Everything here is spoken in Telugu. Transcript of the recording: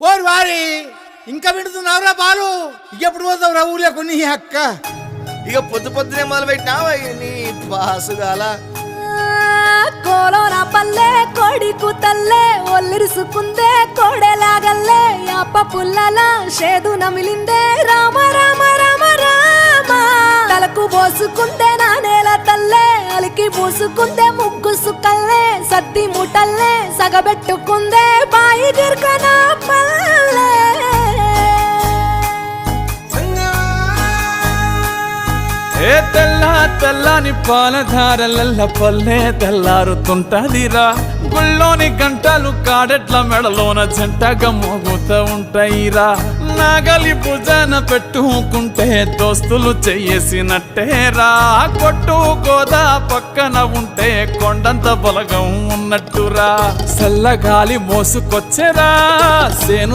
ఓరి వారి ఇంకా వింటున్నావురా బాలు ఎప్పుడు పోతావురా ఊళ్ళో కొన్ని అక్క ఇక పొద్దు పొద్దునే మొదలు పెట్టినావా నీ బాసుగాల కోలోన పల్లె కోడి కూతల్లే ఒల్లిరుసుకుందే కోడెలాగల్లే అప్ప పుల్లల షేదు నమిలిందే రామ రామ రామ రామ తలకు పోసుకుందే నా నేల తల్లే అలికి పూసుకుందే ముగ్గు సుక్కల్లే సద్ది ముటల్లే సగబెట్టుకుందే బాయి గిర్కన పల్లె ఏ తెల్ల తెల్లని పాలధారలల్ల పల్లె తెల్లారుతుంటదిరా గుళ్ళోని గంటలు కాడెట్ల మెడలోన జంటగా మోగుతూ ఉంటాయిరా నాగలి భుజాన పెట్టుకుంటే దోస్తులు చెయ్యేసినట్టేరా కొట్టు గోదా పక్కన ఉంటే కొండంత బలగం ఉన్నట్టురా చల్లగాలి మోసుకొచ్చెరా సేను